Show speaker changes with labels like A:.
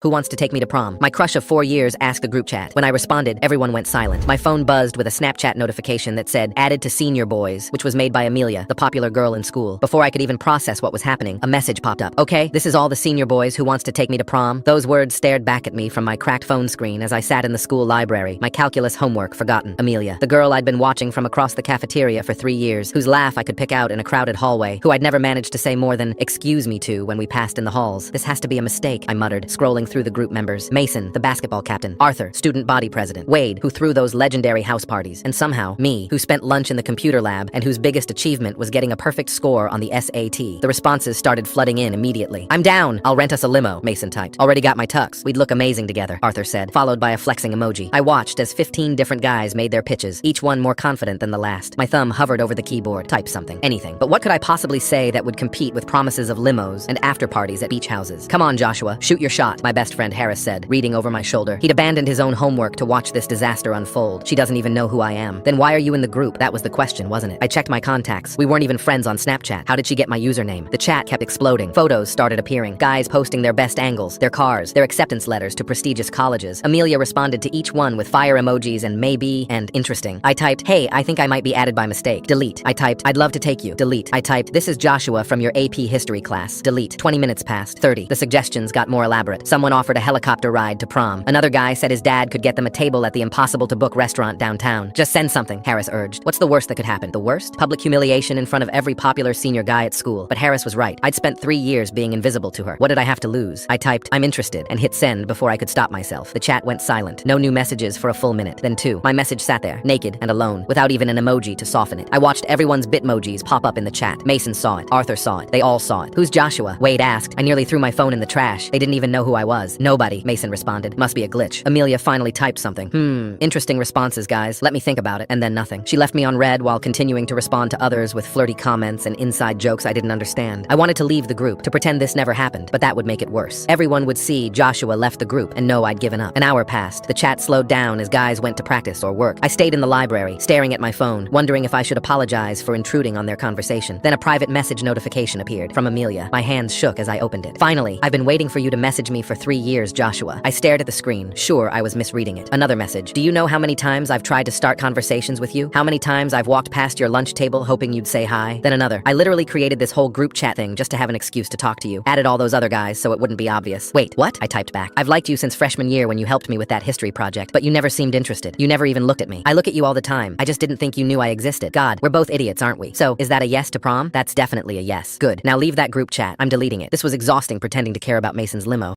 A: Who wants to take me to prom? My crush of 4 years asked the group chat. When I responded, everyone went silent. My phone buzzed with a Snapchat notification that said, added to senior boys, which was made by Amelia, the popular girl in school. Before I could even process what was happening, a message popped up. Okay, this is all the senior boys who wants to take me to prom. Those words stared back at me from my cracked phone screen as I sat in the school library, my calculus homework forgotten. Amelia, the girl I'd been watching from across the cafeteria for 3 years, whose laugh I could pick out in a crowded hallway, who I'd never managed to say more than, excuse me to, when we passed in the halls. This has to be a mistake, I muttered, scrolling through the group members. Mason, the basketball captain. Arthur, student body president. Wade, who threw those legendary house parties. And somehow, me, who spent lunch in the computer lab and whose biggest achievement was getting a perfect score on the SAT. The responses started flooding in immediately. I'm down. I'll rent us a limo, Mason typed. Already got my tux. We'd look amazing together, Arthur said, followed by a flexing emoji. I watched as 15 different guys made their pitches, each one more confident than the last. My thumb hovered over the keyboard. Type something. Anything. But what could I possibly say that would compete with promises of limos and after parties at beach houses? Come on, Joshua. Shoot your shot, my best friend Harris said, reading over my shoulder. He'd abandoned his own homework to watch this disaster unfold. She doesn't even know who I am. Then why are you in the group? That was the question, wasn't it? I checked my contacts. We weren't even friends on Snapchat. How did she get my username? The chat kept exploding. Photos started appearing. Guys posting their best angles, their cars, their acceptance letters to prestigious colleges. Amelia responded to each one with fire emojis and maybe and interesting. I typed, hey, I think I might be added by mistake. Delete. I typed, I'd love to take you. Delete. I typed, this is Joshua from your AP history class. Delete. 20 minutes passed. 30. The suggestions got more elaborate. Someone offered a helicopter ride to prom. Another guy said his dad could get them a table at the impossible-to-book restaurant downtown. Just send something, Harris urged. What's the worst that could happen? The worst? Public humiliation in front of every popular senior guy at school. But Harris was right. I'd spent 3 years being invisible to her. What did I have to lose? I typed, I'm interested, and hit send before I could stop myself. The chat went silent. No new messages for a full minute. Then 2. My message sat there, naked and alone, without even an emoji to soften it. I watched everyone's bitmojis pop up in the chat. Mason saw it. Arthur saw it. They all saw it. Who's Joshua? Wade asked. I nearly threw my phone in the trash. They didn't even know who I was. Nobody, Mason responded. Must be a glitch. Amelia finally typed something. Interesting responses, guys. Let me think about it. And then nothing. She left me on read while continuing to respond to others with flirty comments and inside jokes I didn't understand. I wanted to leave the group, to pretend this never happened, but that would make it worse. Everyone would see Joshua left the group and know I'd given up. An hour passed. The chat slowed down as guys went to practice or work. I stayed in the library, staring at my phone, wondering if I should apologize for intruding on their conversation. Then a private message notification appeared from Amelia. My hands shook as I opened it. Finally, I've been waiting for you to message me for 3 years, Joshua. I stared at the screen, sure I was misreading it. Another message. Do you know how many times I've tried to start conversations with you? How many times I've walked past your lunch table hoping you'd say hi? Then another. I literally created this whole group chat thing just to have an excuse to talk to you. Added all those other guys so it wouldn't be obvious. Wait, what? I typed back. I've liked you since freshman year when you helped me with that history project, but you never seemed interested. You never even looked at me. I look at you all the time. I just didn't think you knew I existed. God, we're both idiots, aren't we? So, is that a yes to prom? That's definitely a yes. Good. Now leave that group chat. I'm deleting it. This was exhausting pretending to care about Mason's limo.